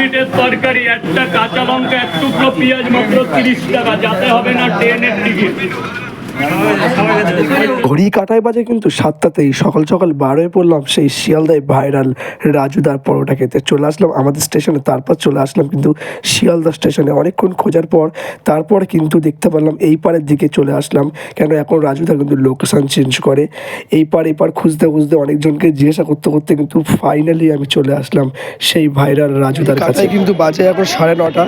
মিনিটের তরকারি, একটা কাঁচা লঙ্কা, এক টুকরো পেঁয়াজ, মাত্র 30 টাকা। যাতে হবে না ট্রেনের টিকিট। ঘড়ি কাটায় বাজে কিন্তু 7টাতেই সকাল সকাল বার হয়ে পড়লাম সেই শিয়ালদায় ভাইরাল রাজুদার পরোটা খেতে। চলে আসলাম আমাদের স্টেশনে, তারপর চলে আসলাম কিন্তু শিয়ালদা স্টেশনে। অনেকক্ষণ খোঁজার পর তারপর কিন্তু দেখতে পারলাম এই পারের দিকে চলে আসলাম, কেন এখন রাজুদা কিন্তু লোকেশান চেঞ্জ করে। এই পার খুঁজতে খুঁজতে অনেকজনকে জিজ্ঞাসা করতে করতে কিন্তু ফাইনালি আমি চলে আসলাম সেই ভাইরাল রাজুদার কাছে। কিন্তু বাজে এখন 9:30।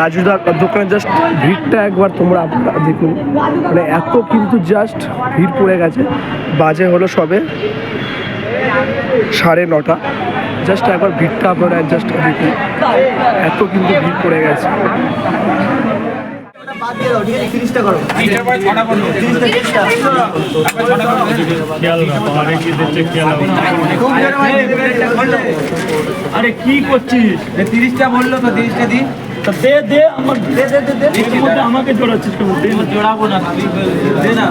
রাজুদার দোকানে জাস্ট ভিড়টা একবার তোমরা দেখুন, মানে এত কিন্তু জাস্ট ভিড় পড়ে গেছে। বাজে হলো সবে 9:30। জাস্ট একবার ভিড়টা আপনারা অ্যাডজাস্ট দেখুন, এত কিন্তু ভিড় পড়ে গেছে। আরে কি করছিস? 30টা বললো তো, 30টা দিন। দে দে আমাকে জোড়াচ্ছিস কেমন? জোড়াবো না, দে না,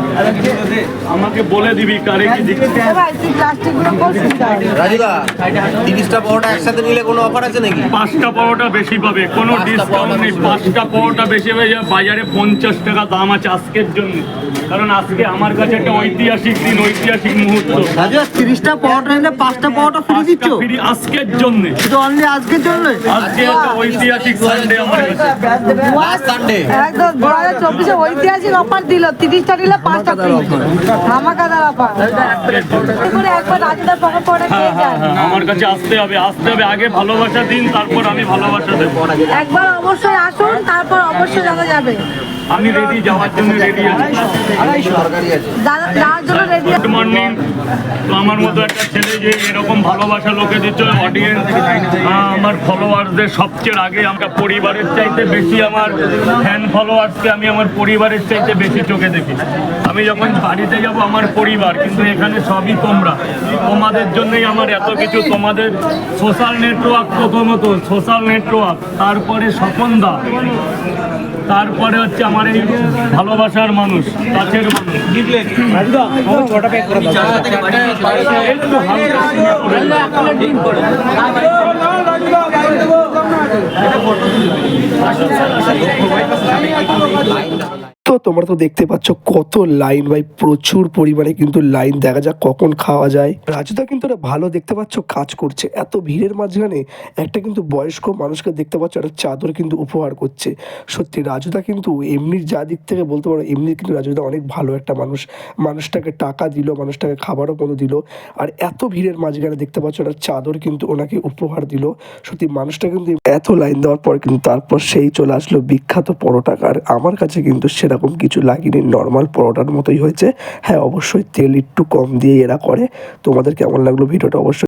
আমাকে বলে দিবি কারে কি দিচ্ছিস। রাজুদা 30টা পরোটা একসাথে নিলে কোনো অফার আছে নাকি? 5টা পরোটা বেশি পাবে, কোনো ডিসকাউন্ট নেই। 5টা পরোটা বেশি পাবে। বাজারে 50 টাকা দাম আছে আজকের জন্য, কারণ আজকে আমার কাছে একটা ঐতিহাসিক দিন, ঐতিহাসিক মুহূর্ত। রাজুদা 30টা পরোটা নিলে 5টা পরোটা ফ্রি দিচ্ছ? ফ্রি আজকের জন্য, শুধু অনলি আজকের জন্য? আজকে একটা ঐতিহাসিক সানডে আমার কাছে। সানডে একদম 2024 ঐতিহাসিক অফার দিল। 30টা নিলে 5টা ফ্রি, ধামাকাদার অফার। একবার রাজুদার পকেট পড়ে খেয়ে যান। আমার কাছে আসতে হবে, আগে ভালোবাসা দিন, তারপর আমি ভালোবাসা দেবো। একবার অবশ্যই আসুন, তারপর অবশ্যই জানা যাবে। আমি রেডি, যাওয়ার জন্য রেডি আছি। যাওয়ার জন্য রেডি। Good morning. তো আমার মতো একটা ছেলে যে এরকম ভালোবাসা লোকে দিচ্ছে, অডিয়েন্স, আমার ফলোয়ার্সদের সবচেয়ে আগে আমরা পরিবারের চাইতে বেশি, আমার ফ্যান ফলোয়ার্সকে আমি আমার পরিবারের চাইতে বেশি চোখে দেখি। আমি যখন বাড়িতে যাব আমার পরিবার, কিন্তু এখানে সবই তোমরা, তোমাদের জন্যই আমার এত কিছু। তোমাদের সোশ্যাল নেটওয়ার্ক, প্রথমত সোশ্যাল নেটওয়ার্ক, তারপরে স্বপনদা, তারপরে হচ্ছে আমার এই ভালোবাসার মানুষ, কাছের মানুষ। একটু হালকা। তো তোমরা তো দেখতে পাচ্ছ কত লাইন, ভাই প্রচুর পরিমাণে কিন্তু লাইন। দেখা যাক কখন খাওয়া যায়। রাজুদা কিন্তু ভালো দেখতে পাচ্ছ কাজ করছে। এত ভিড়ের মাঝখানে একটা কিন্তু বয়স্ক মানুষকে দেখতে পাচ্ছ একটা চাদর কিন্তু উপহার করছে। সত্যি রাজুদা কিন্তু এমনি যা দিক থেকে বলতে পারো, এমনি কিন্তু রাজুদা অনেক ভালো একটা মানুষ। মানুষটাকে টাকা দিল, মানুষটাকে খাবারও কোনো দিল, আর এত ভিড়ের মাঝখানে দেখতে পাচ্ছ একটা চাদর কিন্তু ওনাকে উপহার দিল। সত্যি মানুষটা কিন্তু এত লাইন দেওয়ার পর কিন্তু তারপর সেই চলে আসলো বিখ্যাত পরোটা। আর আমার কাছে কিন্তু সেরকম কিছু লাগেনি, নর্মাল পরোটার মতোই হয়েছে। হ্যাঁ, অবশ্যই তেল একটু কম দিয়ে এরা করে। তোমাদের কেমন লাগলো ভিডিওটা অবশ্যই